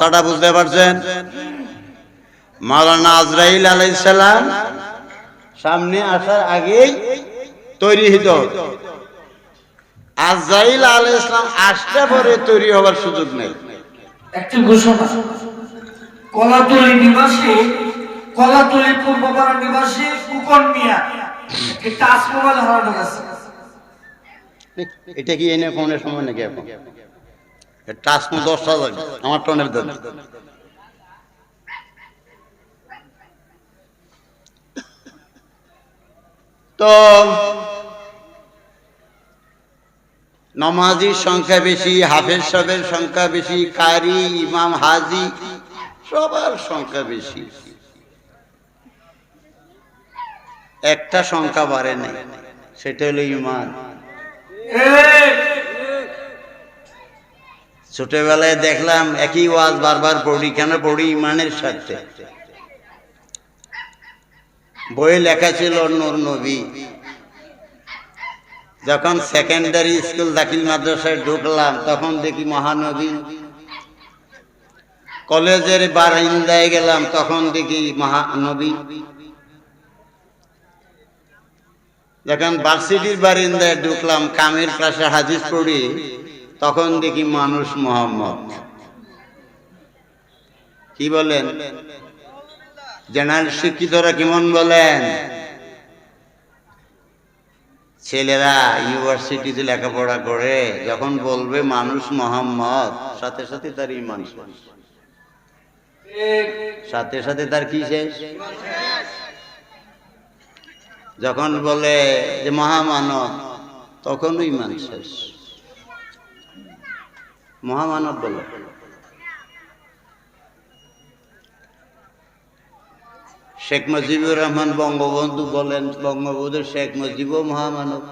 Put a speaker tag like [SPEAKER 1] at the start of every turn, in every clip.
[SPEAKER 1] কথাটা বুঝতে পারছেন? মাওলানা আজরাইল আলাইহিস সালাম সামনে আসার আগেই তৈরি হতো। আজরাইল আলাইহিস সালাম আসতে পরে তৈরি হওয়ার সুযোগ নেই।
[SPEAKER 2] একটি ঘোষণা, কলাতলী নিবাসী, কলাতলী পূর্বপাড়া নিবাসী কুকন মিয়া একটি টাচ মোবাইল হারানো গেছে।
[SPEAKER 1] এটা কি এনে ফোনের সময় নাকি? এখন টাচ ফোন 10,000 আমার টনের দাম। তো নমাজির সংখ্যা বেশি, হাফেজ সাহেবের সংখ্যা বেশি, কারি, ইমাম, হাজি সবার সংখ্যা বেশি। একটা সংখ্যা বাড়ে নাই, সেটা হলো ইমান। ছোটবেলায় দেখলাম একই ওয়াজ বারবার পড়ি, কেন পড়ি? ইমানের সাথে। বইয়ে লেখা ছিল নূর নবী। যখন সেকেন্ডারি স্কুল দাখিল মাদ্রাসায় ঢুকলাম তখন দেখি মহানবী। কলেজের বারান্দায় গেলাম তখন দেখি মহানবী। যখন ভার্সিটির বারান্দায় ঢুকলাম, কামের ক্লাসে হাদিস পড়ি, তখন দেখি মানুষ মোহাম্মদ। কি বলেন? জেনারেল শিক্ষিতরা কেমন বলেন? ছেলেরা ইউনিভার্সিটিতে লেখাপড়া করে যখন বলবে মানুষ মোহাম্মদ, সাথে সাথে তার ঈমান শেষ, সাথে সাথে তার কি শেষ? যখন বলে যে মহামানব, তখন ঈমান শেষ। মহামানব বলে। শেখ মুজিবুর রহমান বঙ্গবন্ধু বলেন, বঙ্গবন্ধু শেখ মুজিবও মহামানব।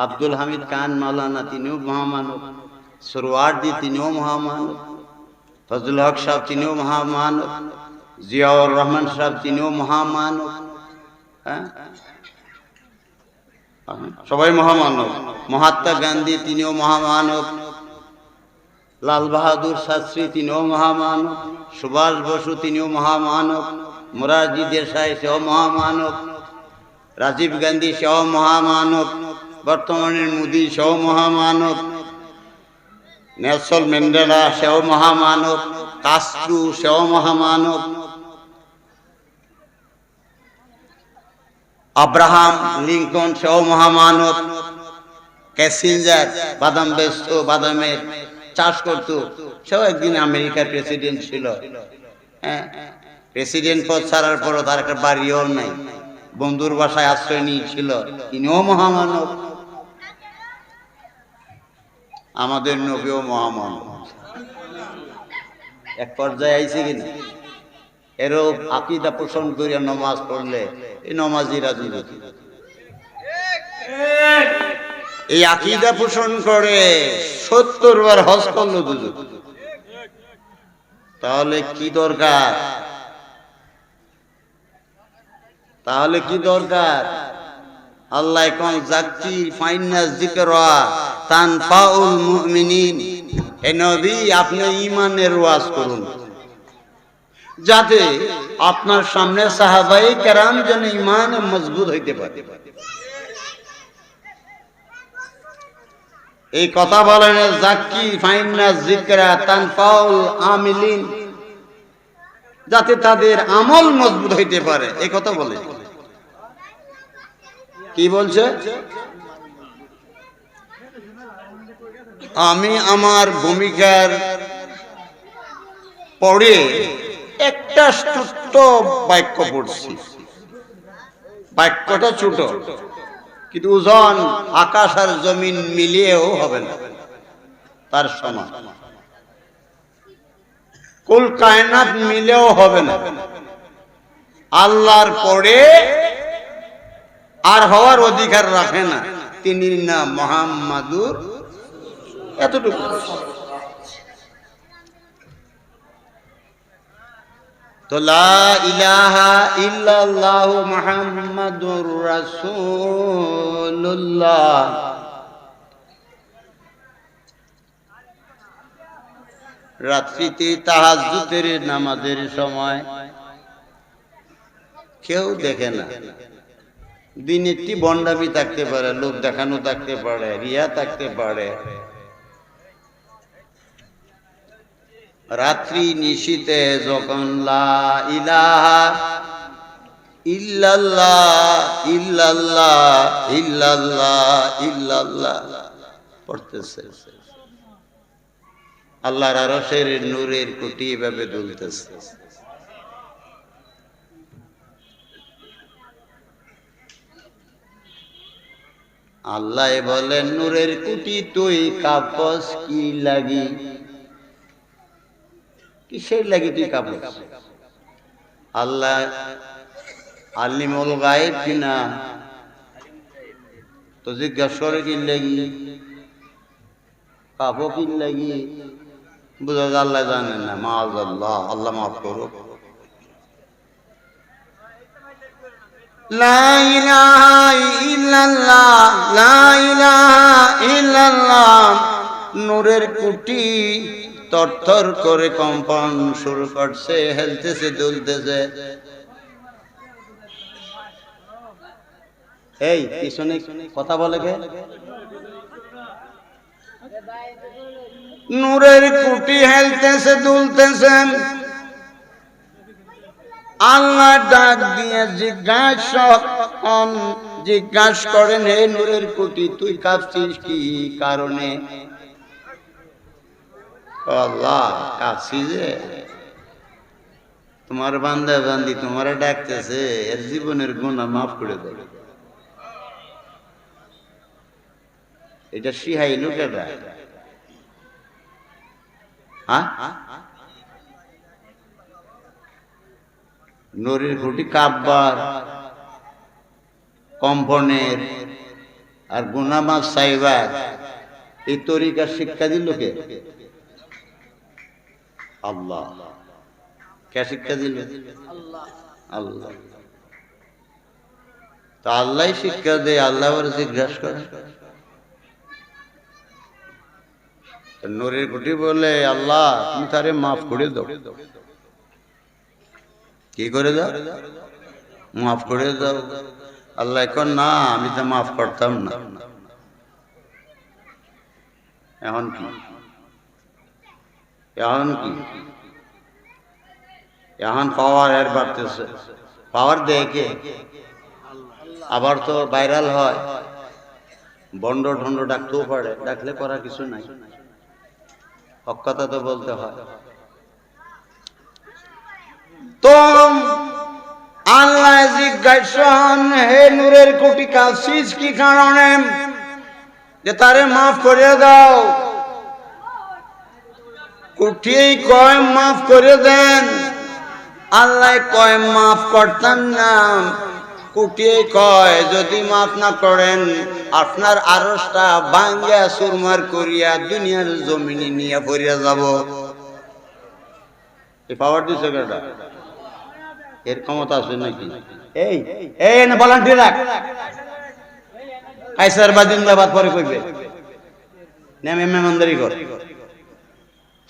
[SPEAKER 1] আব্দুল হামিদ খান মাওলানা তিনিও মহামানব। সুরওয়ার্দী তিনিও মহামানব। ফজলুল হক সাহেব তিনিও মহামানব। জিয়াউর রহমান সাহেব তিনিও মহামানব। হ্যাঁ, সবাই মহামানব। মহাত্মা গান্ধী তিনিও মহামানব। লাল বাহাদুর শাস্ত্রী তিনিও মহামানব। সুভাষ বসু তিনিও মহামানব। মোরারজি দেশাই সেও মহামানব। রাজীব গান্ধী সেও মহামানব। বর্তমানের মোদী সেও মহামানব। নেলসন ম্যান্ডেলা সেও মহামানব। কাস্ট্রো সেও মহামানব। আব্রাহাম লিঙ্কন সেও মহামানব। ক্যাসিঞ্জার বাদাম বেচত, বাদামের চাষ করত, সেও একদিন আমেরিকার প্রেসিডেন্ট ছিল। হ্যাঁ, প্রেসিডেন্ট পদ ছাড়ার পরও তার একটা বাড়িও নাই, বন্ধুর বাসায় আশ্রয় নিয়েছিল, তিনিও মহামানব। আমাদের নবীও মহামানব। এক পর্যায়ে আইছে কিনা? এরূপ আকীদা পোষণ করিয়া নমাজ পড়লে এই নমাজিরা দুর্নীতি। এই আকীদা পোষণ করে 70 বার হজ করলো দুজন। তাহলে কি দরকার? তাহলে কি দরকার? আল্লাহ কোন যাক্তি ফাইন্না যিকরা তানফাউল মুমিনিন। হে নবী, আপনি ঈমানের ওয়াজ করুন, যাতে আপনার সামনে সাহাবায়ে কেরাম যেন ঈমানে মজবুত হইতে পারে। এই কথা বলেন, যাক্কি ফাইন্না যিকরা তানফাউল আমিলিন, যাতে তাদের আমল মজবুত হইতে পারে, এই কথা বলে। কি বলছে? আমি আমার ভূমিকার পড়ে একটা ছোট্ট বাক্য পড়ছি। বাক্যটা ছোট, কিন্তু ওজন আকাশ আর জমিন মিলিয়েও হবে না তার সমান। কুল কায়নাত মিলেও হবে না। আল্লাহর পরে আর হওয়ার অধিকার রাখে না, তিনি না মুহাম্মাদুর। এতটুকু। তো লা ইলাহা ইল্লাল্লাহু মুহাম্মাদুর রাসূলুল্লাহ। রাত্রিতে তাহাজ্জুদের নামাজের সময় কেউ দেখে না। দিনেরটি বন্ডামি থাকতে পারে, লোক দেখানো থাকতে পারে, রিয়া থাকতে পারে। রাত্রি নিশীতে যখন লা ইলাহা ইল্লাল্লাহ ইল্লাল্লাহ ইল্লাল্লাহ ইল্লাল্লাহ পড়তেছে, আল্লাহর আরশের নূরের কুটি এভাবে দুলতেছে। আল্লাহ বলেন, নূরের কুটি তুই কাঁপস কি লাগি? কিসের লাগি তুই কাঁপস? আল্লাহ আলিমুল গায়েব কিনা, তো জিজ্ঞাসা করে কি লাগি, কাঁপো কি লাগি? বুঝা যায় আল্লাহ জানেন না। মাআযাল্লাহ, আল্লাহ মাফ করো। লা ইলাহা ইল্লাল্লাহ, লা ইলাহা ইল্লাল্লাহ। নূরের কুটি তরতর করে কম্পন শুরু করছে, হেলতেছে, দুলতেছে। এই পিছনে কথা বলে কে? নূরের কুটি হেলতেছে, দুলতেছে। আল্লাহ ডাক দিয়ে জিজ্ঞাসা করেন, হে নূরের কুটি তুই কাঁপছিস কি কারণে? আল্লাহ কাঁপছি যে তোমার বান্দা বান্দি তোমার ডাকতেছে, এর জীবনের গুনাহ মাফ করে দেবে। এটা শিখাইলো কেডা? নূরের খুঁটি কাঁপবার, কম্পনের আর গুনাহ মাফ চাইবার এই তরিকা শিক্ষা দিল কে? আল্লাহ। কে শিক্ষা দিল? আল্লাহ। তো আল্লাহ শিক্ষা দেয়, আল্লাহ জিজ্ঞাসা করে। নূরের কুটি বলে, আল্লাহ তুমি তারে মাফ করে দাও। কি করে দাও? মাফ করে দাও। আল্লাহ এখন না, আমি তো মাফ করতাম না। এখন কি? এখন কি? এখন পাওয়ার এর বাড়তেছে। পাওয়ার দেখে আবার তো ভাইরাল হয়, বন্ড ঢন্ড ডাকতেও পারে, ডাকলে করার কিছু নাই, হক কথা তো বলতে হয়। তো আল্লাহ জিজ্ঞাসন, হে নূরের কোটি কাঁপছিস কি কারণে? যে তারে মাফ করে দাও। কুটি কয় মাফ করে দেন। আল্লাহ কয় মাফ করতাম না। কুটি কয় যদি মাফ না করেন আপনার আরশটা ভাঙ্গিয়া চুরমার করিয়া দুনিয়ার জমিনে নিয়ে পড়িয়া যাব। এই পাওয়ার দিছে কেডা? এর ক্ষমতা আছে নাকি? এই না ভলান্টিয়ার রাখ, কাইসার বাদিন বাদ পরে কইবে নেমে মেহমানদারি কর,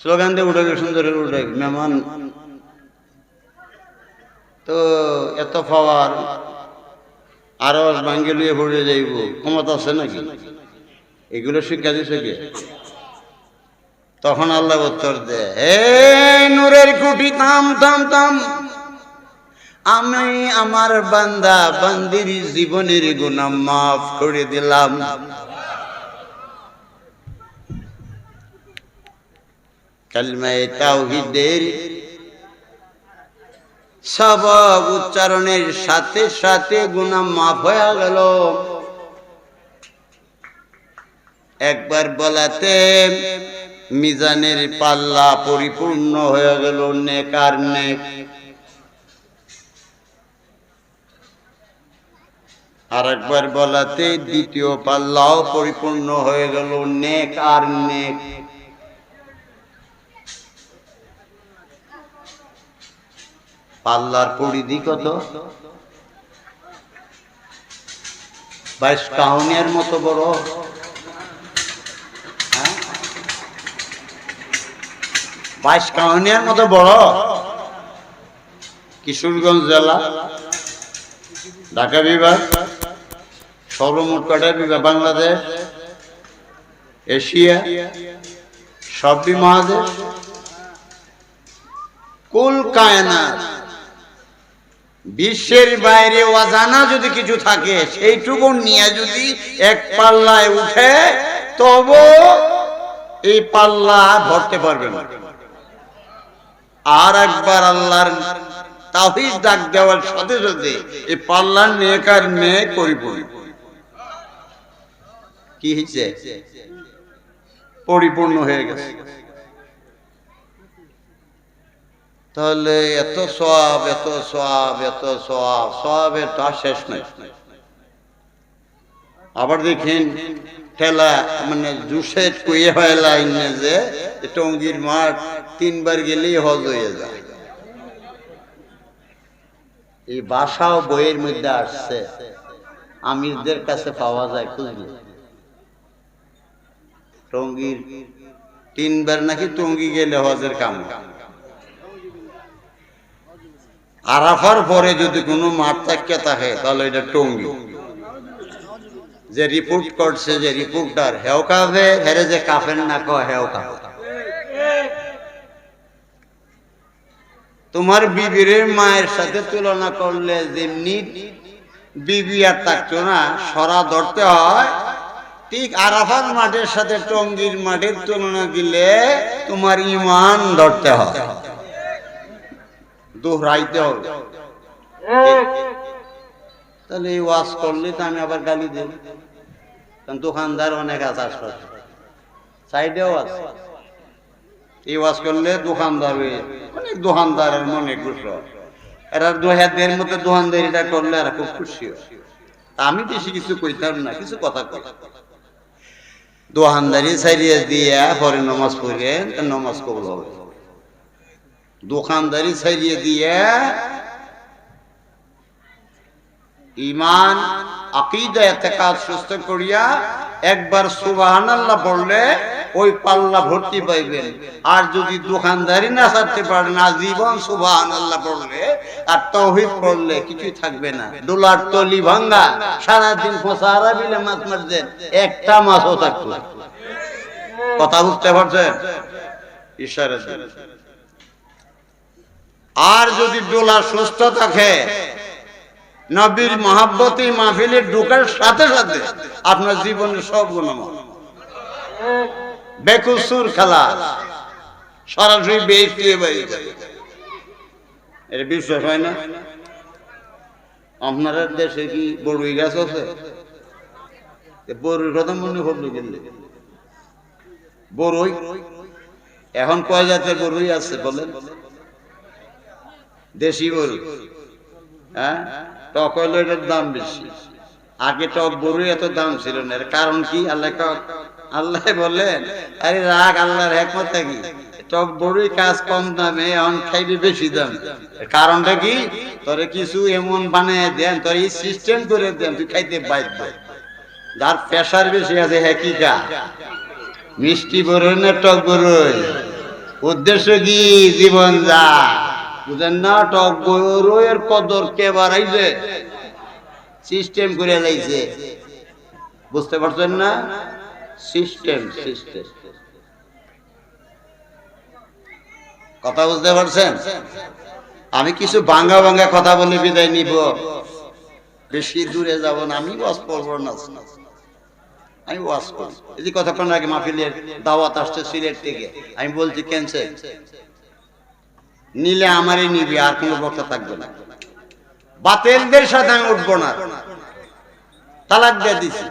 [SPEAKER 1] স্লোগান দিয়ে উঠে সুন্দর উঠে মেহমান। তো এত পাওয়ার আরো ভাঙ্গে লুয়ে পড়ে যাইব, ক্ষমতা আছে নাকি? এগুলো শিক্ষা দিছে কে? তখন আল্লাহ উত্তর দেয়, হে নূরের কুটি থাম থাম থাম, আমি আমার বান্দা বান্দির জীবনের গুনাহ মাফ করে দিলাম। কালিমায়ে তাওহীদের সবক উচ্চারণের সাথে সাথে গুনাহ মাফ হয়ে গেল। একবার বলাতে মিজানের পাল্লা পরিপূর্ণ হয়ে গেল নেক আর নেক। আর একবার বলাতে দ্বিতীয় পাল্লাও পরিপূর্ণ হয়ে গেল নেক আর নেক। পাল্লার পরিধি কত? 22 কাউনিয়ার মতো বড়। বাইশকাউনিয়ার মতো বড় কিশোরগঞ্জ জেলা, ঢাকা বিভাগ, সর্বমোট কয়টা বিভাগ বাংলাদেশ, এশিয়া, সবই মহাদেশ, কুল কায়নাত, বিশ্বের বাইরে অজানা যদি কিছু থাকে সেইটুকু নিয়ে যদি এক পাল্লায় উঠে তবে এই পাল্লা ভরতে পারবে না। আর একবার আল্লাহর তাওহীদ ডাক দেওয়ার সাথে সাথে এই পাল্লার নেকার নেক পরিপূর্ণ কি হয়েছে, পরিপূর্ণ হয়ে গেছে। তাহলে এত সওয়াব, এত সওয়াব, এত সওয়াব, সওয়াবের তো আর শেষ নাই। আবার দেখেন ঠেলা মানে জুসেট কুয়ে হয় লাইনে যে টঙ্গীর মাঠ 3 বার গেলেই হজ হয়ে যায়। এই ভাষাও বইয়ের মধ্যে আসছে, আমিরদের কাছে পাওয়া যায় খুঁজলে। টঙ্গীর 3 বার নাকি টঙ্গী গেলে হজের কাম। আরাফার পরে যদি কোনো মাঠ থাকে তাহলে এটা টঙ্গী। যে রিপোর্ট করছে, যে রিপোর্টার হেও কাফে, হেরে যে কাফের না কয় হেও কাফে। তোমার বিবির মায়ের সাথে তুলনা করলে যেমনি বিবি আর থাকতো না, সরা ধরতে হয়, ঠিক আরাফার মাঠের সাথে টঙ্গীর মাঠের তুলনা দিলে তোমার ইমান ধরতে হয়, দোহরাইতে হবে। তাহলে এই ওয়াজ করলে তো আমি আবার গালি দেব, কারণ দোকানদার অনেক আছে আশপাশে, সাইডেও আছে। এই ওয়াজ করলে দোকানদার অনেক দোকানদারের মনে খুশি, এরা 2000 মধ্যে দোকানদারিটা করলে এরা খুব খুশি হয়। আমি বেশি কিছু কইতাম না, কিছু কথা কথা দোকানদারি ছাড়িয়ে দিয়ে পরে নমাজ পড়ে নমাজ কবুল হবে। দোকানদারি ছাড়িয়ে দিয়ে ইমান আকীদা ইতিকাদ সুস্থ করিয়া একবার সুবহানাল্লাহ পড়লে ওই পাল্লা ভর্তি পাইবেন। আর যদি দোকানদারি না ছাড়তে পারেন, আজীবন সুবহানাল্লাহ পড়লে আর তাওহীদ পড়লে কিছুই থাকবে না। ডোলার তলি ভাঙ্গা, সারাদিন ফসারা বিলে মাছ মারছেন, একটা মাছও থাকতো না। কথা বুঝতে পারছেন? ইশারা দিন। আর যদি ডোলা সুস্থ থাকে, নবীর মহব্বতে মাহফিলে ঢোকার সাথে সাথে আপনার জীবনের সব গুনাহ বেকুসুর খেলা সরাসরি বেইজ্জতি হয়ে যাবে। এটা বিশ্বাস হয় না? আপনার দেশে কি বড়ই গাছ আছে? বড়ই কথা মনে করলো কিন্তু বড়ই এখন কয় জাতের বড়ই আছে বলেন? দেশি বড়ই, হ্যাঁ, টক হইলো এটার দাম বেশি। আগে টক বড়ই এত দাম ছিল না। এর কারণ কি? আল্লাহ বললেন, আরে রাগ, আল্লাহর হিকমত কি? টক বড়ই কাজ কম দামে, এখন খাইবে বেশি দাম। কারণটা কি? তোরে কিছু এমন বানায় দেন, তোর এই সিস্টেম করে দেন, তুই খাইতে বাধ্য। যার প্রেশার বেশি আছে হেকিকা মিষ্টি বড়ই না টক বড়ই, উদ্দেশ্য কি? জীবন যা বুঝেন না? টক বড়ইয়ের কদর কে বাড়াইছে? সিস্টেম করে লাইছে, বুঝতে পারছেন না? সিস্টেম সিস্টেম কথা বুঝতে পারছেন? আমি কিছু ভাঙ্গা ভাঙ্গা কথা বলে বিদায় নিব, বেশি দূরে যাব না। আমি ওয়াজ করবো না, আমি ওয়াজ করি। এই যে কতক্ষণ আগে মাহফিলের দাওয়াত আসছে সিলেট থেকে, আমি বলছি ক্যান্সেল, নিলে আমারই নিবি, আর কোনো বক্তা থাকবে না। বাতিলদের সাথে আমি উঠবো না, তালাক দিয়ে দিছি।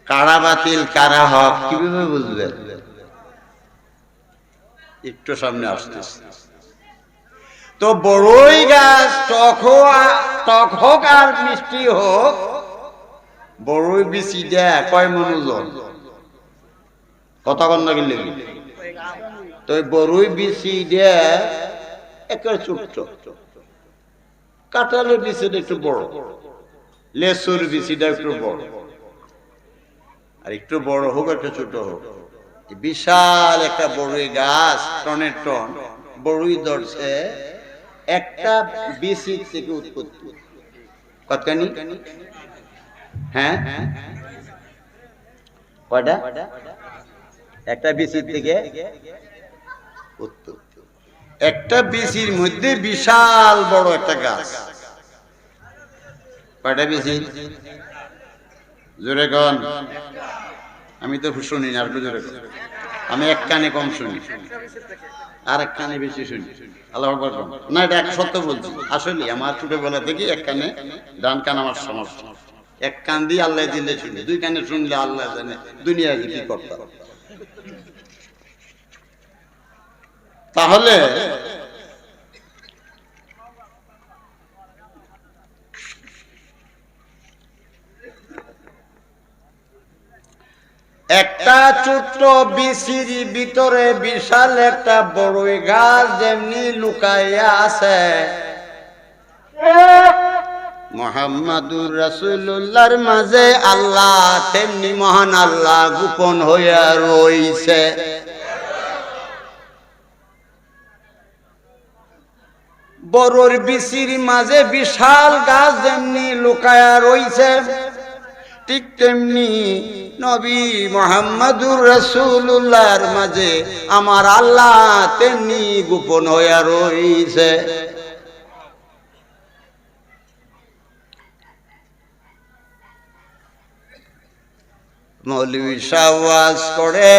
[SPEAKER 1] কারা বাতিল কারা হক কিভাবে বুঝবেন? একটু সামনে আসতেছে তো বড়ই গাছ টক হোক আর মিষ্টি হোক, বড়ই বিচি দেয় কয় মন ওজন? কতক্ষণ না গেলে তো বড়ই বিচি দেয় একেবারে ছোট্ট, কাঁঠালের বিচিটা একটু বড়, লেসুর বিচিটা একটু বড়, আর একটু বড় হোক একটা ছোট হোক, বিশাল একটা বড়ই গাছ, টনের টন বড়ই ধরছে, একটা বিসি থেকে উৎপত্তি। কতখানি? হ্যাঁ, কয়টা? একটা বিসি থেকে উৎপত্তি। একটা বিসির মধ্যে বিশাল বড় একটা গাছ। কয়টা বিসি? জোরে কন। আমি তো শুনি না, আর জোরে কন। আমি এক কানে কম শুনি, আর এক কানে বেশি শুনি। আল্লাহ না, এটা এক সত্য বলছি। আসলে আমার ছোটবেলা থেকে এক কানে, ডান কান আমার সমস্যা। এক কান দিয়ে আল্লাহ দিলে শুনি, দুই কানে শুনলে আল্লাহ জানে দুনিয়ায় কি করতাম। তাহলে একটা ছোট্ট বিসির ভিতরে বিশাল একটা বড়ই গাছ যেমনি লুকাইয়া আছে, মুহাম্মাদুর রাসূলুল্লাহর মাঝে আল্লাহ তেমনি মহান আল্লাহ গোপন হইয়া রইছে। বড়র বিসির মাঝে বিশাল গাছ যেমনি লুকায়া রইছে, ঠিক তেমনি নবী মুহাম্মাদুর রাসূলুল্লাহর মাঝে আমার আল্লাহ তেমনি গোপন হইয়া রইছে। মৌলভী সাহেব ওয়াজ করে,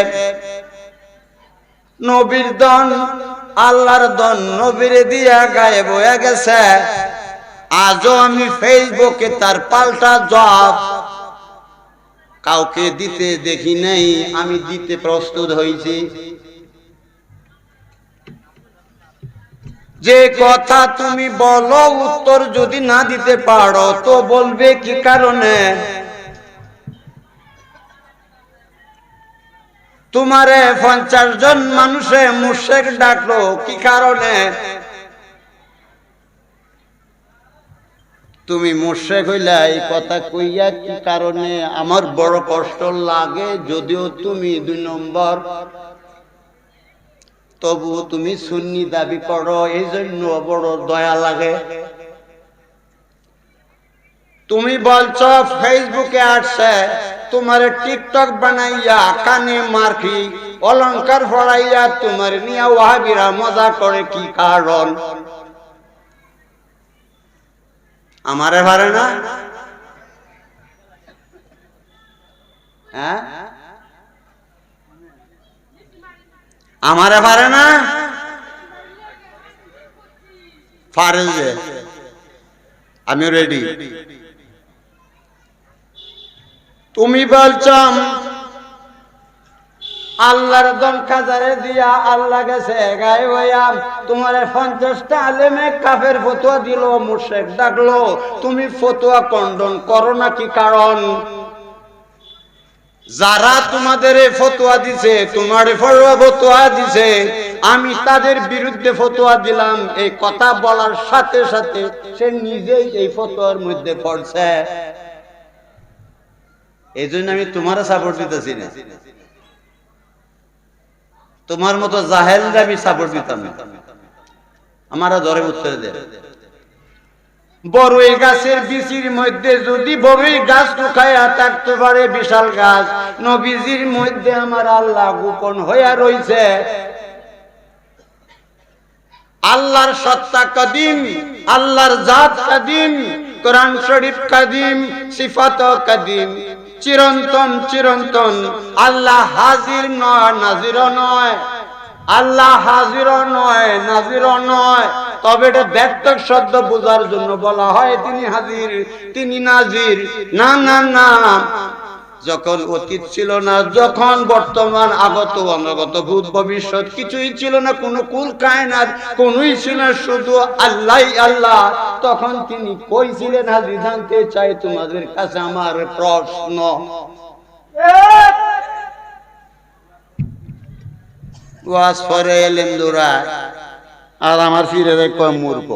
[SPEAKER 1] নবীর দন আল্লাহর দন নবীরে দিয়া গায়েব হয়ে গেছে। আজও আমি ফেসবুকে তার পাল্টা জবাব কাউকে দিতে দেখি নাই, আমি দিতে প্রস্তুত হয়েছি। যে কথা তুমি বলো উত্তর যদি না দিতে পারো তো বলবে কি কারণে? তোমারে 50 জন মানুষে মুশরিক ডাকলো কি কারণে? তুমি মুশরিক হইলা এই কথা কইয়া কি কারণে? আমার বড় কষ্ট লাগে, যদিও তুমি 2 নম্বর, তবু তুমি সুন্নি দাবি করো, এই জন্য বড় দয়া লাগে। তুমি বলছো ফেসবুকে আসছে, তোমার টিকটক বানাইয়া কানে মার্কি অলংকার ফড়াইয়া তোমার নিয়া ওয়াহাবিরা মজা করে কি কারণ? আমারে পারে না? হ্যাঁ, আমারে পারে না? পারে যে, আমি রেডি। তুমি বলছ আল্লাহর দন কাজারে দিয়া আল্লাহ গেছে গায়ে হইয়া, তোমার 50টা আলেমে কাফের ফতোয়া দিল, মুশরিক ডাকলো, তুমি ফতোয়া খণ্ডন করো না কি কারণ? যারা তোমাদের ফতোয়া দিছে, তোমার ফতোয়া দিছে, আমি তাদের বিরুদ্ধে ফতোয়া দিলাম, এই কথা বলার সাথে সাথে সে নিজেই এই ফতোয়ার মধ্যে পড়ছে। এই জন্য আমি তোমার সাপোর্ট দিতেছি না, তোমার মতো জাহেলরা আমি সাপোর্ট দিতাম না। আমারা ধরে উত্তর দেয়, বড়ই গাছের বিচির মধ্যে যদি বড়ই গাছ লুকাইয়া থাকতে পারে, বিশাল গাছ, নবীজির মধ্যে আমার আল্লাহ গোপন হইয়া রইছে। আল্লাহর সত্তা কাদিম, আল্লাহর জাত কাদিম, কোরআন শরীফ কাদিম, সিফাত কাদিম, চিরন্তন চিরন্তন। আল্লাহ হাজির নয়, নাজির নয়। আল্লাহ হাজির নয়, নাজির নয়, তবে এটা ব্যর্থক শব্দ বোঝার জন্য বলা হয় তিনি হাজির, তিনি নাজির। না না না, যখন অতীত ছিল না, যখন বর্তমান, আগত অনাগত, ভূত ভবিষ্যৎ কিছুই ছিল না, কোনো কুল কায়নাত কোনোই ছিল না, শুধু আল্লাহ আল্লাহ, তখন তিনি কই ছিলেন হাজির? জানতে চাই তোমাদের কাছে আমার প্রশ্ন। ওয়াজ করে এলেন দোরা, আর আমার ফিরে দেখো মূর্খ।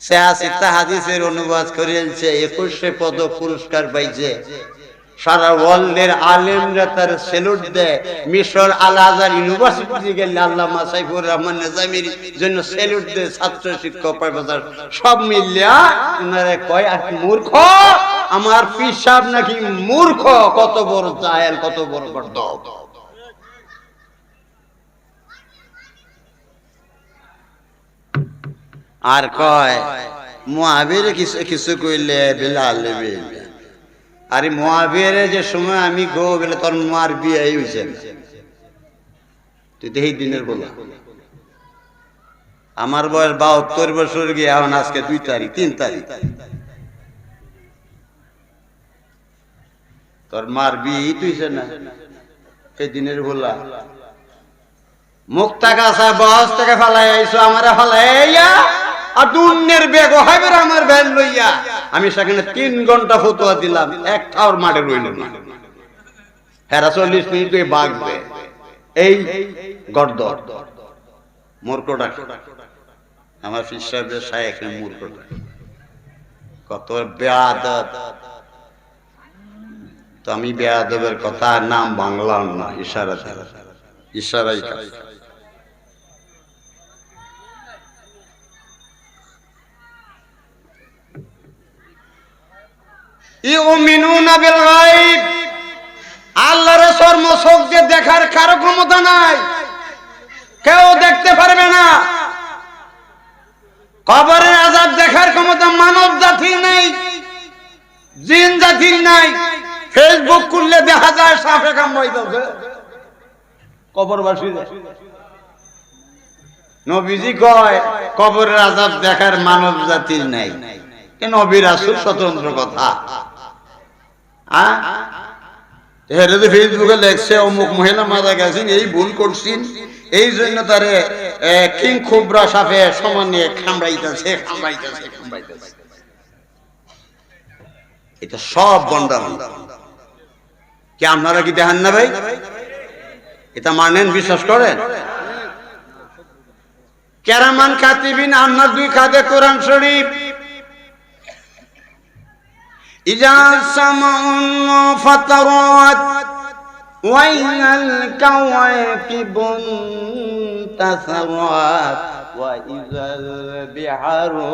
[SPEAKER 1] সে আসিতা হাদিসের অনুবাদ করেছে, 2100 পদ পুরস্কার পাইছে। সারা ওয়ার্ল্ডের আলেমরা তার সেলুট দেয়। মিশর আল আজহার ইউনিভার্সিটি গেলে আল্লামা সাইফুর রহমান নিজামীর জন্য সেলুট দেয় ছাত্র শিক্ষক প্রফেসর সব মিলিয়া। ওনারা কয় আর মূর্খ, আমার পীর সাহেব নাকি মূর্খ, কত বড় জাহেল, কত বড় গর্দভ। আর কয় মুআবিরে কিছু কইলে বিলাল বিল। আরে মুআবিরে যে সময় আমি গো বলে তোর মার বিয়ে হইছে, তুই এই দিনের বলা। আমার বয়স 72 বছর গিয়ে এখন আজকে 2 তারিখ 3 তারিখ, তোর মার বিয়ে হইছে না এই দিনের বলা। মুক্তা কাছা বস থেকে ফালাই আইছো আমারে ফালাইয়া, আর দুনিয়ার বেগ হবে আমার ভ্যান লইয়া। আমি সেখানে 3 ঘন্টা ফতোয়া দিলাম, একটাও মাঠে রইল না। হেরা 40 মিনিট বাগবে এই গর্দ মূর্খটা। আমার পীর সাহেবের শায়েখ মূর্খটা কত বেয়াদব। তো আমি বেয়াদবের কথা নাম বাংলার না, ইশারাই কাজ। ইউমিনুনা বিল গায়ব, আল্লাহর চর্মচোখ দিয়ে দেখার কারো ক্ষমতা নাই, কেউ দেখতে পারবে না। কবরের আযাব দেখার ক্ষমতা মানব জাতির নাই, জিন জাতির নাই। ফেসবুক খুললে দেখা যায় সাপে কামড়াইতেছে কবরবাসী। নবীজি কয় কবরের আযাব দেখার মানব জাতির নাই। কেন নবী রাসূল স্বতন্ত্র কথা। ফেসবুকে লেখছে অমুক মহিলা মারা গেছেন, এই ভুল করছেন, এই জন্য তারে কিং কোবরা সাপে সমান নিয়ে কামড়াইতেছে। এটা সব গন্ডাম। কি আপনারা কি দেখেন না ভাই? এটা মানেন, বিশ্বাস করেন? কেরামান কাতিবিন, আপনার 2 কাঁধে কোরআন শরীফ। ইজা সামাউ ফাতারাত ওয়া ইযাল কাওয়াকিবুন তাসাওয়াত ওয়া ইযাল বিহারু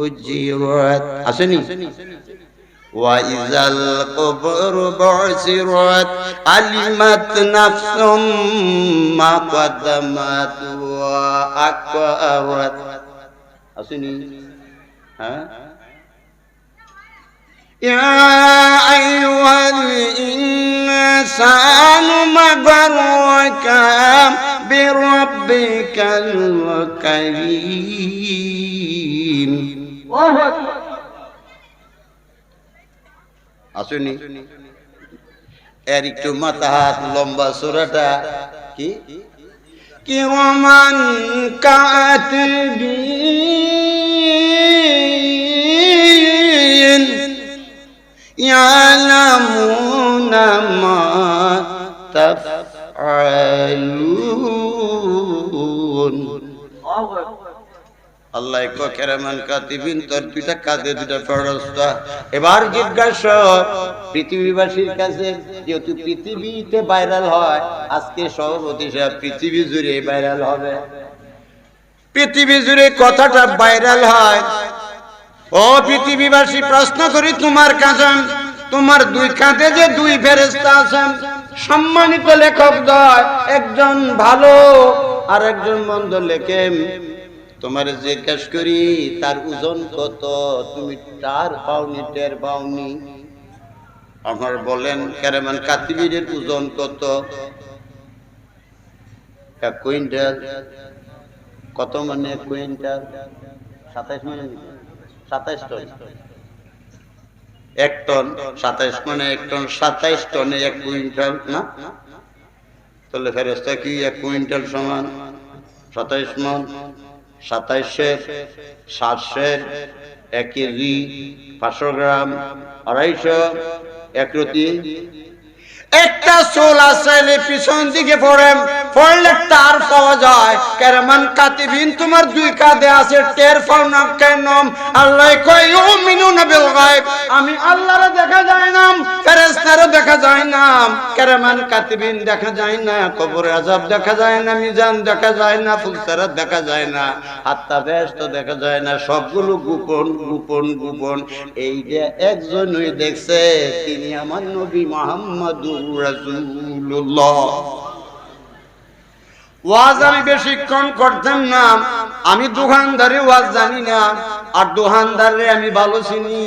[SPEAKER 1] উজিরাত। আসেনি? ওয়া ইযাল কুবুরু বু'সিরাত আলিমাত নাফসুম মা কদ্দামাত ওয়া আখখারাত। আসেনি? হ্যাঁ। يا أيها الإنسان ما غرك بربك الكريم। আসুনি এর একটু মাথা হাত লম্বা সূরাটা কি কিরামান কাতিবিন ইয়ালামুনা মা তাফআলুন। আল্লাহ কয় কেরামান কাতিবিন, তোর 2টা কাঁধে 2টা ফেরেশতা। এবার জিজ্ঞাসা পৃথিবীবাসীর কাছে, যেহেতু পৃথিবীতে ভাইরাল হয়, আজকে সভাপতি সাহেব পৃথিবী জুড়ে ভাইরাল হবে, পৃথিবী জুড়ে কথাটা ভাইরাল হয়। ও পৃথিবীবাসী, প্রশ্ন করি তোমার কাছে, তোমার 2 কাঁধে যে 2 ফেরেশতা আছেন, সম্মানিত লেখক দয়, একজন ভালো আর একজন মন্দ লেখেন। তোমার জিজ্ঞেস করি তার ওজন কত, তুমি তার পাওনি টের পাওনি? আমার বলেন কেরামান কাতিবিনের ওজন কত? 1 কুইন্টাল। কত মানে 1 কুইন্টাল? 27 মানে 27 টন। 1 টন 27 মানে 1 টন, 27 টনে 1 কুইন্টাল না? তাহলে ফেরেশতা কি 1 কুইন্টাল সমান 27 মণ? 27 700 1 কেজি 500 গ্রাম 250 1 রতি। একটা চুল আছে পিছন দিকে পড়ে পড়লে তার পাওয়া যায়। কেরামান কাতিবিন তোমার দুই কাঁধে আছে, টের পাও না কেন? আল্লাহ কয় ইউমিনুনা বিল গায়ব, আমি আল্লাহরে দেখা যায় না, ফেরেশতারে দেখা যায় না, কেরামান কাতিবিন দেখা যায় না, কবরে আযাব দেখা যায় না, মিজান দেখা যায় না, ফুলসারাত দেখা যায় না, হাত্তা বেহেশত দেখা যায় না, সবগুলো গোপন গোপন গোপন। এই যে একজনই দেখছে, তিনি আমার নবী মুহাম্মদুর রাসূলুল্লাহ। ওয়াজ আমি বেশিক্ষণ করতাম না, আমি দোকানদারি ওয়াজ জানি না, আর দোকানদারে আমি ভালো চিনি,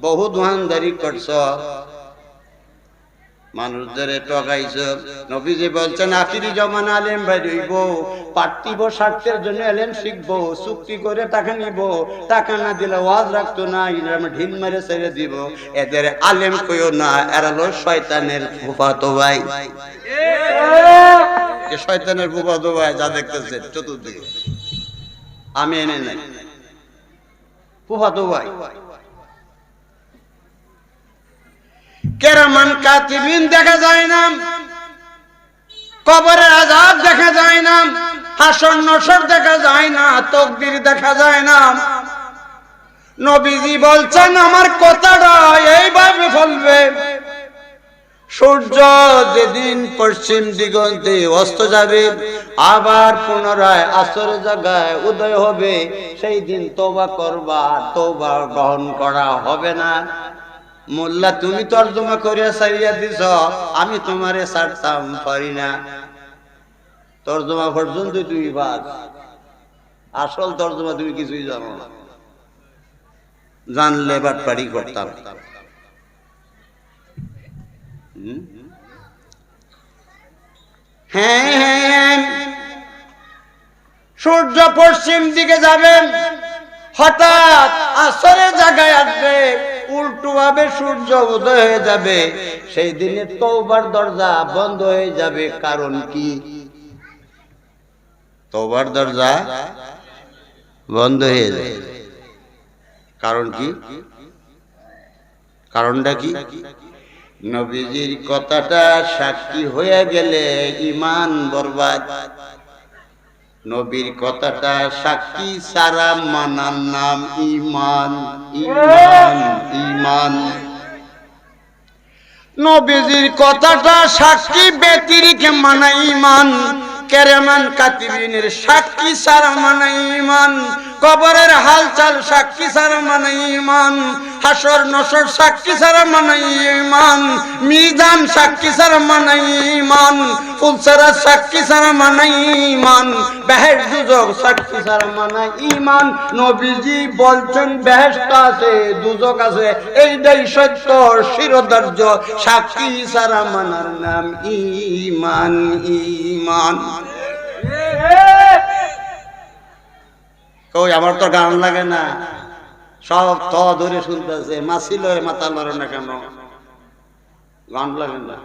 [SPEAKER 1] বহু দোকানদারি করছ, মানুষদের ঠকাইছ। নবীজি বলছেন আখিরি জমানা আলেম ভাই রইব, পার্থিব স্বার্থের জন্য আলেম শিখবো, চুক্তি করে টাকা নিব, টাকা না দিলে ওয়াজ রাখতো না, এরা ঢিল মেরে ছেড়ে দিব। এদের আলেম কইও না, এরা হলো শয়তানের ফুফাতো ভাই। শয়তানের ফুফাতো ভাই যা দেখতেছে চতুর্দিকে, আমি এনে নাই, ফুফাতো ভাই। কেরামান কাতিবিন দেখা যায় না, কবরের আযাব দেখা যায় না, হাসর নসর দেখা যায় না, তাকদীর দেখা যায় না। নবীজি বলছেন আমার কথাটা এইভাবে ফলবে, সূর্য যেদিন পশ্চিম দিগন্তে অস্ত যাবে, আবার পুনরায় আসরের জায়গায় উদয় হবে, সেই দিন তওবা করবা, তওবা গ্রহণ করা হবে না। মোল্লা তুমি তর্জমা করিয়া ছাড়িয়া দিছ, আমি তোমারে ছাড়তাম পারি না। তর্জমা পর্যন্ত তুমি বাদ, আসল তর্জমা তুমি কিছুই জানো না, জানলে বাটপাড়ি করতাম। হ্যাঁ, সূর্য পশ্চিম দিকে যাবে, হঠাৎ আসরের জায়গায় আসবে, উল্টো ভাবে সূর্য উদয় হয়ে যাবে, সেই দিনে তওবার দরজা বন্ধ হয়ে যাবে। কারণ কি? তওবার দরজা বন্ধ হয়ে যাবে, কারণ কি? কারণটা কি? নবীজির কথাটা সাক্ষী হয়ে গেলে ঈমান বরবাদ। নবীর কথাটা সাক্ষী সারা মানার নাম ঈমান। ঈমান ঈমান। নবীজির কথাটা সাক্ষী ব্যতিরেকে মানা ঈমান। কেরামান কাতিবিনের সাক্ষী সারা মানা ঈমান। কবরের হালচাল সাক্ষী সারা মানে ঈমান। হাসর নসর সাক্ষী সারা মানে ঈমান। মিজান সাক্ষী সারা মানে ঈমান। ফুলসারা সাক্ষী সারা মানে ঈমান। বেহেশত দুজক সাক্ষী সারা মানে ঈমান। নবীজি বলছেন বেহেশত আছে, দুজক আছে, এইটাই সত্য শিরোধার্য। সাক্ষী সারা মানার নাম ঈমান। ঈমান। কই আমার তো গান লাগে না, সব ত ধরে শুনতেছে, মাছিল মাথা লড়ে না কেন? গান লাগে না।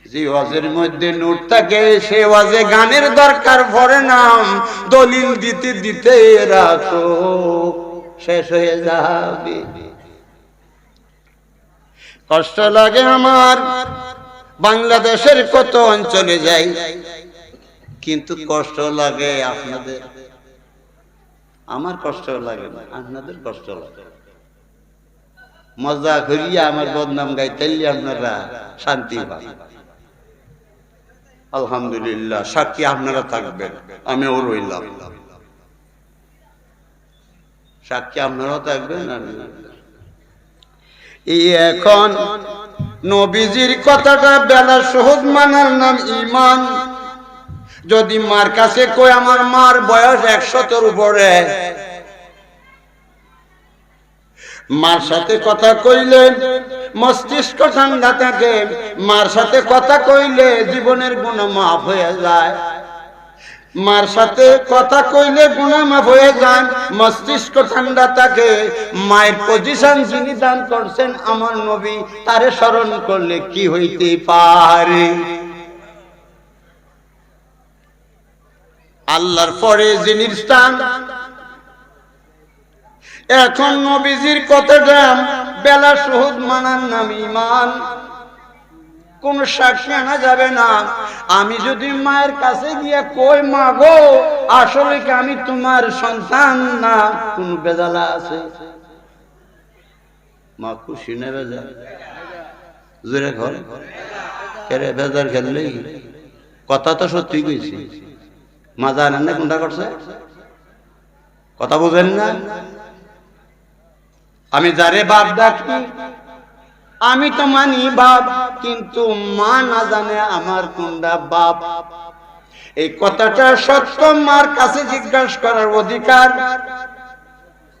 [SPEAKER 1] যে ওয়াজের মধ্যে নোট থাকে সে ওয়াজে গানের দরকার পড়ে না। দলিল দিতে দিতে রাত শেষ হয়ে যাবে। কষ্ট লাগে আমার, বাংলাদেশের কত অঞ্চলে যাই, কিন্তু কষ্ট লাগে আপনাদের। আমার কষ্ট লাগে না, আপনাদের কষ্ট লাগে। মজা করিয়া আমার বদনাম গাই, তাইলে আপনারা শান্তি পান। আলহামদুলিল্লাহ, সাক্ষী আপনারা থাকবেন, আমিও রইলাম। সাক্ষী আপনারাও থাকবেন। এখন নবীজির কথাটা বেলা সহজ মানার নাম ঈমান। যদি মার কাছে কই আমার মার বয়স 100-এর উপরে, মার সাথে কথা কইলে মস্তিষ্ক ঠান্ডা থাকে। মার সাথে কথা কইলে জীবনের গুনাহ মাফ হয়ে যায়। মার সাথে কথা কইলে গুনাহ মাফ হয়ে যায়, মস্তিষ্ক ঠান্ডা থাকে। মায়ের পজিশন যিনি দান করছেন আমার নবী, তারে স্মরণ করলে কি হইতে পারে? আল্লাহর পরে যিনি স্থান। এখন নবীজির কথাটা বেলা সহজ মানার নাম ঈমান। কোন সাক্ষী আনা যাবে না। আমি যদি মায়ের কাছে গিয়ে কই মা গো আসলে কি আমি তোমার সন্তান না কোন বেজালা আছে? মা খুশি না বেজাল? জোরে ঘর কেরে বেজার খেললে কথা তো সত্যি কইছি। মা জানেন না কোনটা করছে? কথা বুঝেন না? আমি যারে বাপ ডাকি আমি তো মানি বাপ, কিন্তু মা না জানে আমার কোনটা বাপ। এই কথাটা সত্য, মার কাছে জিজ্ঞাসা করার অধিকার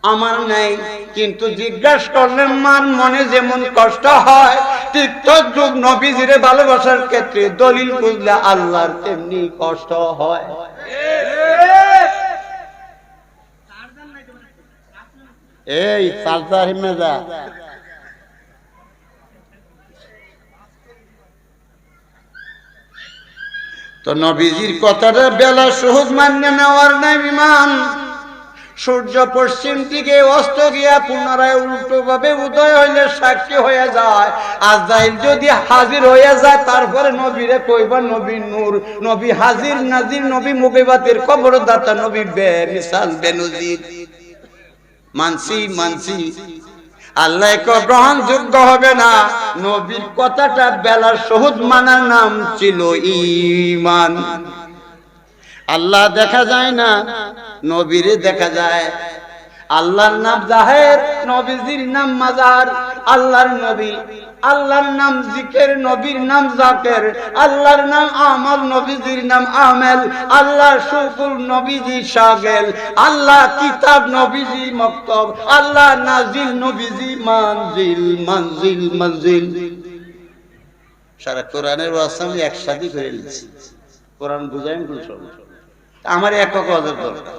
[SPEAKER 1] আমার নেই, কিন্তু জিজ্ঞাসা করলে মার মনে যেমন কষ্ট হয় ঠিক তদ্রুপ নবীজিরে ভালোবাসার ক্ষেত্রে দলিল বুঝলে আল্লাহর তেমনি কষ্ট হয়। এই চার্জার মেজা তো নবীজির কথাটা বেলা সহজ মান্য নেওয়ার নাই বিমান। সূর্য পশ্চিম দিকে অস্ত গিয়া পুনরায় উল্টো ভাবে উদয় হইলে সাক্ষী হয়ে যায়। আজরাইল যদি হাজির হয়ে যায় তারপরে নবীরে কইবা নবী নূর, নবী হাজির নাজির, নবী মুগিবাতের খবরদাতা, নবী বেমিসাল বেনজির। মানসি মানসি আল্লাহ গ্রহণযোগ্য হবে না। নবীর কথাটা বেলা সহজ মানার নাম ছিল ঈমান। আল্লাহ দেখা যায় না, নবীরে দেখা যায়। আল্লাহর নাম জাহের, নবীজির নাম মাজার। আল্লাহর নবী, আল্লাহর নাম জিকির, নবীর নাম জাকের। আল্লাহর নাম আমল, নবীজির নাম আমেল। আল্লাহ শুকুর, নবীজি শাগেল। আল্লাহ কিতাব, নবীজি মক্তব। আল্লাহ নাজিল, নবীজি মানজিল মঞ্জিল মঞ্জিল। সারা কোরআনের ওয়াজ আমি একসাথে করে নিয়েছি। কোরআন বুঝাই সব আমার এক কাজের দরকার।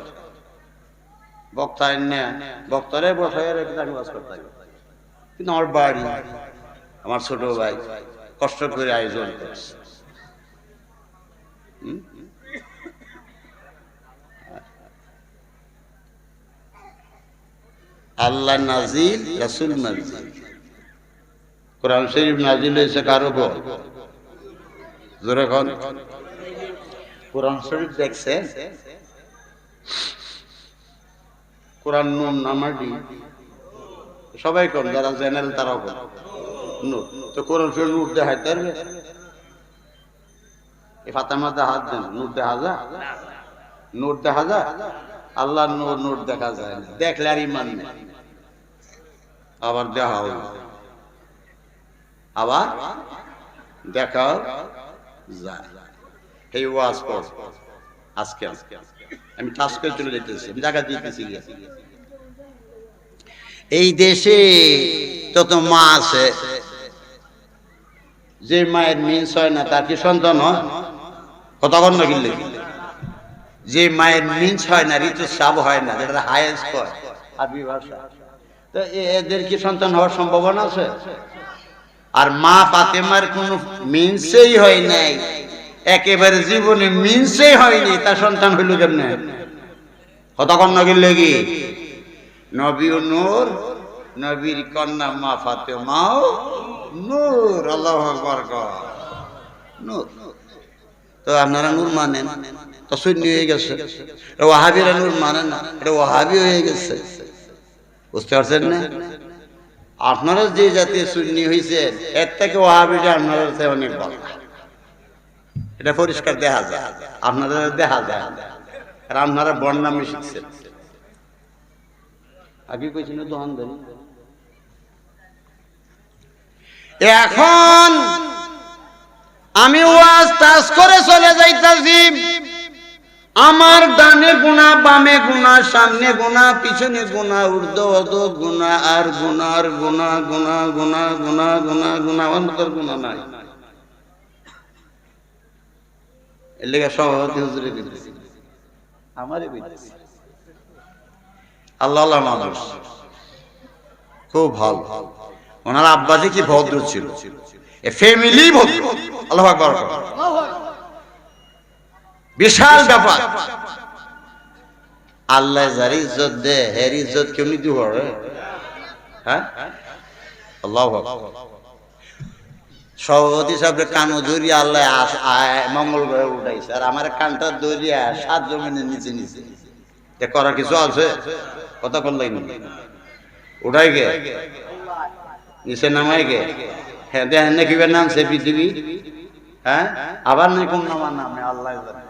[SPEAKER 1] বক্তায় না বক্তারে বসায় রেখে আমি ওয়াজ করতে হবে, কিন্তু আমার বাড়ি আমার ছোট ভাই কষ্ট করে আয়োজন করছে। আল্লাহ নাজিল, রাসূল নাজিল। কোরআন শরীফ নাজিল হয়েছে কারো উপর? জোরে কোন কোরআন শরীফ দেখছেন? কোরআন নূর নামাজি সবাই কোন যারা জেনারেল তারাও কোন নূর। তো কোরআন শরীফ নূর দেখাইতে পারবে? এই ফাতেমাতে হাত দেন, নূর দেখা যায়? নূর দেখা যায়? আল্লাহ নূর, নূর দেখা যায় না। দেখলে আর ইমান নেই। আবার দেখা হল, আবার দেখা যায়। এই ওয়াজ পর আজকে আমি টাচ করে চলে যেতেছি, আমি জায়গা দিতেছি। এই দেশে তত মা আছে যে মায়ের মিন্স হয় না তার কি সন্তান হয়? কথা বল না কিনলে? যে মায়ের মিন্স হয় না, ঋতুস্রাব হয় না, যেটা হায়েস্ট হয় আরবি ভাষা, তো এদের কি সন্তান হওয়ার সম্ভাবনা আছে? আর মা ফাতেমার কোন মিন্সেই হয় নাই, একেবারে জীবনে মিন্সেই হয়নি, তার সন্তান হইল কেমনে? কতক্ষণ নগির লেগে নবী নূর, নবীর কন্যা মা ফাতেমাও নূর। আল্লাহু আকবার নূর। তো আপনারা নূর মানেন, তো সুন্নি হয়ে গেছে। ওয়াহাবিরা নূর মানেন না, এটা ওয়াহাবি হয়ে গেছে। বুঝতে পারছেন না? আপনারা যে জাতীয় সুন্নি হয়েছেন এর থেকে ওয়াহাবিটা আপনারা অনেক ভালো। এটা পরিষ্কার দেখা যায়, আপনাদের দেখা যায়। আর আপনারা বর্ণামি শিখছেন। আগে কইছিল দহন দেন। এখন আমি ওয়াজ টাচ করে চলে যাইতাছি। আমার ডানে গুনাহ, বামে গুনাহ, সামনে গুনাহ, পিছনে গুনাহ, ঊর্ধ্ব অধঃ গুনাহ, আর গুনাহ, আর গুনাহ, গুনাহ গুনাহ গুনাহ গুনাহ গুনাহ, অন্তর গুনাহ নাই। এর লেগে সভাপতি হুজুরে দিতেছি, আমারই দিতেছি। আল্লাহ আল্লাহ মানুষ খুব ভালো। ওনার আব্বাজি কি ভদ্র ছিল, এ ফ্যামিলি ভদ্র। আল্লাহু আকবার, বিশাল ব্যাপার। আল্লাহ যার ইজ্জত দে হের ইজ্জত কেউ নিতে পারে? হ্যাঁ, আল্লাহু আকবার। সভাপতি সাহেব কানো ধরিয়া আল্লাহ মঙ্গল গ্রহে উঠাইছে, আর আমার কানটা ধরিয়া 7 জমিনের নিচে নিচে করার কিছু আছে? কথা করলাই উঠাই গে নিচে নামাই গে। হ্যাঁ দেখেন না কিভাবে নামছে পৃথিবী। হ্যাঁ আবার নাই কোন নামার নামে আল্লাহ জানে।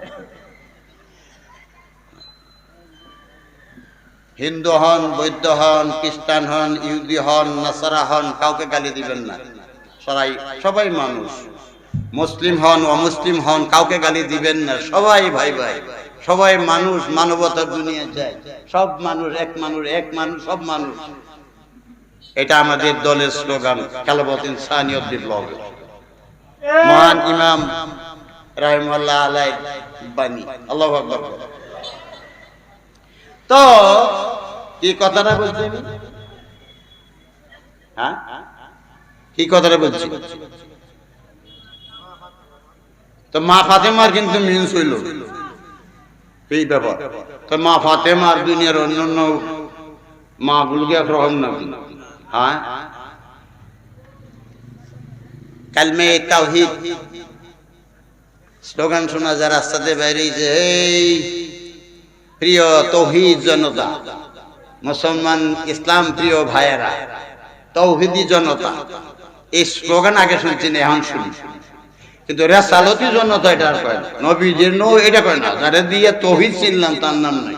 [SPEAKER 1] হিন্দু হন, বৌদ্ধ হন, খ্রিস্টান হন, ইহুদি হন, নাসারা হন, কাউকে গালি দিবেন না। সবাই মানুষ। মুসলিম হন, অমুসলিম হন, কাউকে গালি দিবেন না। সবাই ভাই ভাই, সবাই মানুষ, মানবতার দুনিয়া চাই। সব মানুষ এক, মানুষ এক, মানুষ সব মানুষ। এটা আমাদের দলের স্লোগান, খেলাফত ইনসানিয়ত বিপ্লব। মহান ইমাম রাহিমাহুল্লাহ আলাইহি বাণী। আল্লাহু আকবার। তো কি কথাটা বলছি আমি? হ্যাঁ কি কথাটা বলছি? তো মা ফাতেমার কিন্তু মিন্স হইল এই ব্যাপার। তো মা ফাতেমার দুনিয়ার অন্যান্য মা গুলোকে একরকম নাকি? হ্যাঁ কালমে তাওহীদ স্লোগান শোনা যায় রাস্তাতে বেরিয়েছে, এই প্রিয় তৌহিদ জনতা, মুসলমান ইসলাম প্রিয় ভাইয়েরা, তৌহিদি জনতা, এই স্লোগান আগে শুনছি না, এখন শুনি। কিন্তু রেসালতি জনতা এটা আর কয় না, নবীজির নো এটা কয় না। যারা দিয়ে তৌহিদ চিনলাম তার নাম নাই।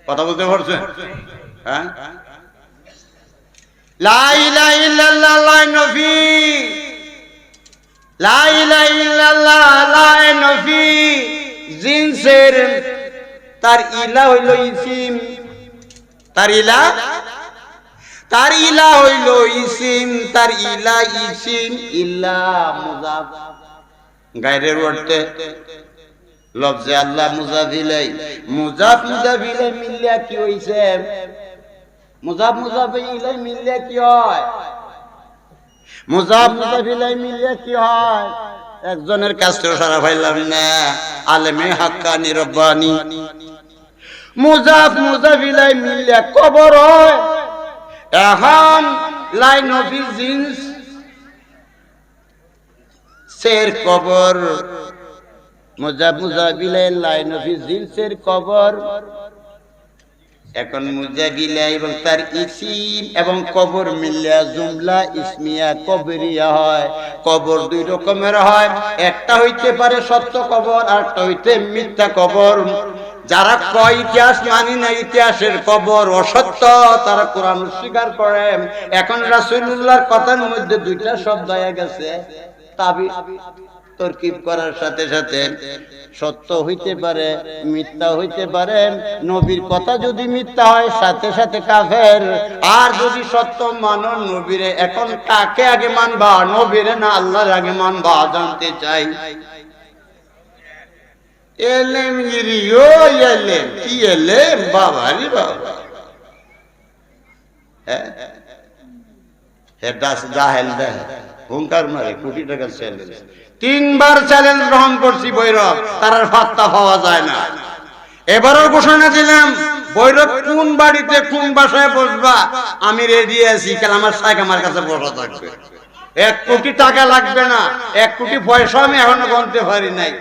[SPEAKER 1] কথা বলতে পারছেন? হ্যাঁ লা ইলাহা ইল্লাল্লাহ লা নবী, লা ইলাহা ইল্লাল্লাহ লা নবী জিনসের তার ইলা হইল ইসিম, তার ইলা হইল ইসিম, তার ইলা ইসিম, ইল্লা মুজাফ গায়রের অর্থে লফজে আল্লাহ মুজাফ ইলাই, মুজাফ ইলাই মিললে কি হইছে? মুজাফ ইলাই মিললে কি হয়? মুজাফ ইলাই মিললে কি হয়? একজনের কাছ থেকে সারা পাইলাম না, আলেমে হাক্কানি রব্বানি। মুজাফ ইলাই মিললে কবর হয়। এখন লাইন অফ জিন্স সের কবর, মুজাফ ইলাই লাইন অফ জিন্সের কবর। এখন মুজাফ ইলাই এবং তার ইসিম এবং কবর মিলিয়া জুমলা ইসমিয়া কবরিয়া হয়। কবর দুই রকমের হয়, একটা হইতে পারে সত্য কবর, আর একটা হইতে মিথ্যা কবর। যারা কয় ইতিহাস মানি না, ইতিহাসের কবর অসত্য, তারা কোরআন অস্বীকার করে। এখন রাসূলুল্লাহর কথার মধ্যে দুইটা শব্দ হয়ে গেছে, তাবিদ তরকিব করার সাথে সাথে সত্য হইতে পারে, মিথ্যা হইতে পারে। নবীর কথা যদি মিথ্যা হয় সাথে সাথে কাফের, আর যদি সত্য মানো নবীরে। এখন কাকে আগে মানবা, নবীরে না আল্লাহর আগে মানবা? জানতে চাই। এলেম গিরিও এলেম, কি এলেম বাবারি বাবা। হ্যাঁ দাস জাহেল দেহ হুঙ্কার মারে, কোটি টাকার চ্যালেঞ্জ। 3 বার চ্যালেঞ্জ গ্রহণ করছি বৈরব, তার আর পাত্তা পাওয়া যায় না। এবারও ঘোষণা দিলাম, বৈরব কোন বাড়িতে কোন বাসায় বসবা আমি রেডি আছি। কাল আমার সাইক আমার কাছে বসা থাকবে। 1 কোটি টাকা লাগবে না, 1 কোটি পয়সা আমি এখনো গণতে পারি নাই।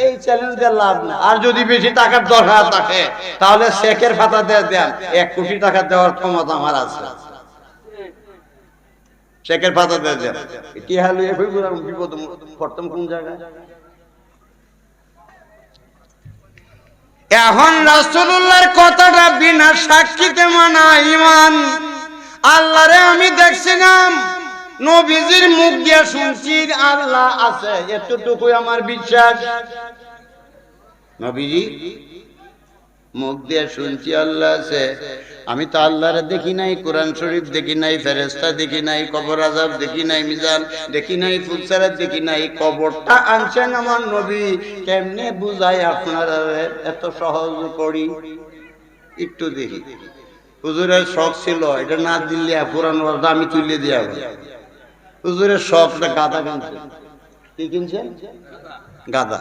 [SPEAKER 1] এই চ্যালেঞ্জ দিয়ে লাভ না। আর যদি বেশি টাকার দরকার থাকে তাহলে চেকের খাতা দিয়ে দেন, 1 কোটি টাকা দেওয়ার ক্ষমতা আমার আছে। চেকের পাতা দিয়ে দেন। কি হালু বিপদ প্রথম কোন জায়গায়? এখন রাসূলুল্লাহর কথাটা বিনা সাক্ষীতে মানা ঈমান। আল্লাহরে আমি দেখছিলাম, নবীজির মুখ দিয়ে শুনছি আল্লাহ আছে, এতটুকুই আমার বিশ্বাস। নবীজি মুখ দিয়ে শুনছি আল্লাহ আছে। আমি তো আল্লাহরে দেখি নাই, কোরআন শরীফ দেখি নাই, ফেরেশতা দেখি নাই, কবর আযাব দেখি নাই, মিজান দেখি নাই, ফুলসারাত দেখি নাই। কবরটা আনছেন আমার নবী, কেমনে বুঝাই আপনারা এত সহজ করি? একটু দেখি। হুজুরের শখ ছিল, এটা না দিলে পুরানো আমি তুলে দিয়া। হুজুরের শখটা গাদা কিনছে। কি কিনছেন? গাদা।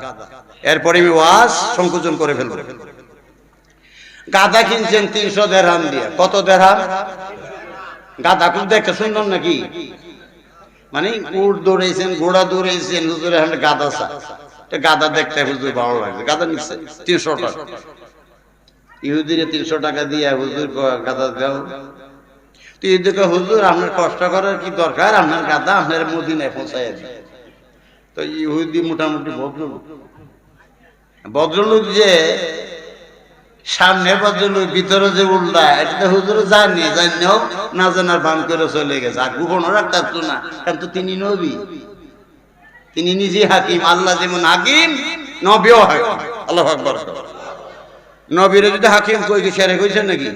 [SPEAKER 1] এরপরে আমি ওয়াজ সংকোচন করে ফেলবো। গাদা কিনছেন 300 দিরহাম দিয়ে। কত দিরহাম? গাদা খুব দেখতে সুন্দর নাকি? মানে উট দৌড়াইছেন, ঘোড়া দৌড়াইছেন, হুজুর এখন গাদা চা, গাদা দেখতে হুজুর ভালো লাগছে, গাদা নিচ্ছে 300 টাকা। ইহুদিরে 300 টাকা দিয়ে হুজুর গাদা দাও। তো ইহুদিকে হুজুর আপনার কষ্ট করার কি দরকার, আপনার গাদা আপনার মদিনায় পৌঁছায় দিন। তো ইহুদি মোটামুটি ভদ্রলোক যে সামনে ভদ্রলোক ভিতরে যে উল্টা, এটা হুজুর জানিও না জানার ভান করে চলে গেছে। আর গোপনও রাখতে পারতো না, কারণ তো তিনি নবী, তিনি নিজে হাকিম। আল্লাহ যেমন হাকিম, নবীও হাকিম। আল্লাহু আকবার। নবীরে যদি হাকিম কই কি সেরে কইছে নাকি?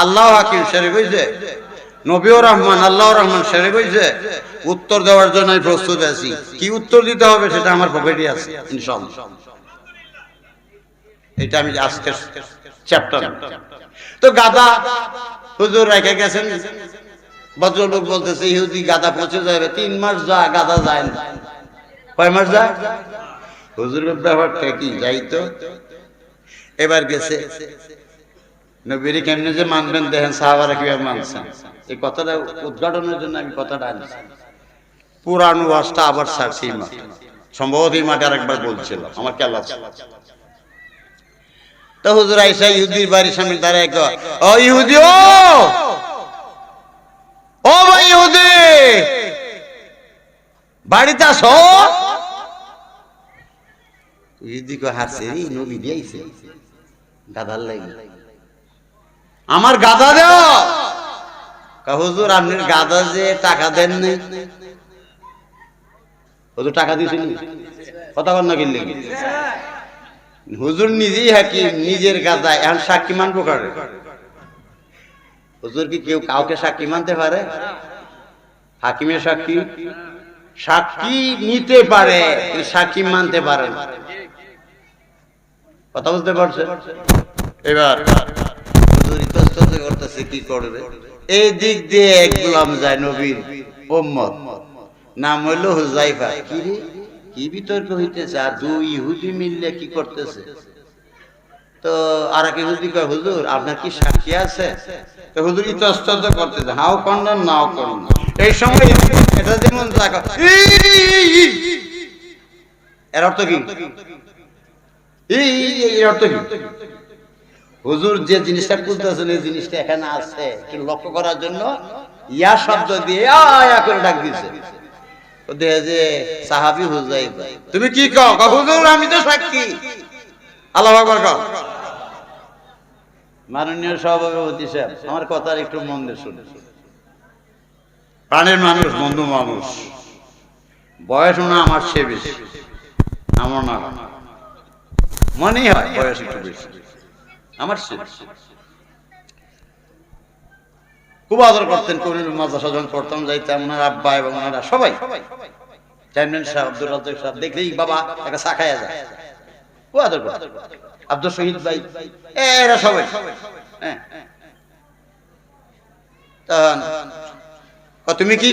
[SPEAKER 1] আল্লাহ হাকিম সেরে কইছে, নবীও রহমান, আল্লাহ রহমান সেরে কইছে। উত্তর দেওয়ার জন্য আমি প্রস্তুত আছি। কি উত্তর দিতে হবে সেটা আমার পকেটে আছে ইনশাআল্লাহ। এটা আমি আজকের চ্যাপ্টার। তো গাদা হুজুর রেখে গেছেন। ভদ্রলোক বলতেছে ইহুদি গাদা পৌঁছে যাবে, 3 মাস যা গাদা যায় না। কয় মাস যায়? হুজুরের ব্যাপারটা কি যাইতো। এবার গেছে, নবীর কেমনে যে মানবেন দেখেন, সাহাবারা কিভাবে মানছেন। এই কথাটা উদ্ঘাটনের জন্য আমি কথাটা আনছি। পুরানো ওয়াজটা আবার ছাড়ছি এই মাঠে, সম্ভবত এই মাঠে আরেকবার বলছিল, আমার খেয়াল আছে। তো হুজুর আইসা ইহুদির বাড়ির সামনে দাঁড়ায়, ও ইহুদি, ও ভাই ইহুদি, বাড়িতে আসো। ইহুদি কো হাসে, নবী দিয়েছে গাদার লাগি, আমার গাদা দেও। হুজুর আপনার গাদা যে টাকা দেন নাই। হুজুর টাকা দিয়েছেন, কথা বল না কিনলে। হুজুর নিজেই হাকিম, নিজের গাদা, এখন সাক্ষী মানবো কারে? হুজুর কি কেউ কাউকে সাক্ষী মানতে পারে? হাকিমের সাক্ষী সাক্ষী নিতে পারে, সাক্ষী মানতে পারে না। কথা বুঝতে পারছে? এবার হুজুর ইতস্তত করতেছে, কি করবে? এই দিক দিয়ে এক গোলাম যায়, নবীর উম্মত, নাম হইল হুজাইফা। কি রে, কি বিতর্ক হইতেছে? আর 2 ইহুদি মিললে কি করতেছে? তো আর এক ইহুদি কয়, হুজুর আপনার কি সাক্ষী আছে? তো হুজুর ইতস্তত করতেছে, হাও কন্ডন নাও কন্ডন। এই সময় এটা যেমন এর অর্থ কি? এর অর্থ কি? হুজুর যে জিনিসটা বুঝতেছেন, এই জিনিসটা এখানে আছে, কিন্তু লক্ষ্য করার জন্য ইয়া শব্দ দিয়ে আয়া করে ডাক দিয়েছে। তো দেখে যে সাহাবী হুজাইফা, তুমি কি কও? হুজুর আমি তো সাক্ষী। আল্লাহু আকবার কও। মাননীয় সভাপতি সাহেব, আমার কথার একটু মন দিয়ে শুনুন। প্রাণের মানুষ, বন্ধু মানুষ, বয়স না আমার চেয়ে বেশি, আমার না মনেই হয় বয়স একটু বেশি আমার চেয়ে। খুব আদর করতেন, করিম মাদ্রাসা যখন পড়তাম যাইতাম, ওনার আব্বা এবং ওনারা সবাই, চেয়ারম্যান সাহেব, আব্দুল রাজ্জাক সাহেব, দেখলেই বাবা একটা চা খাইয়া যায়, খুব আদর করতেন। আব্দুল শহীদ ভাই, এরা সবাই। হ্যাঁ, তুমি কি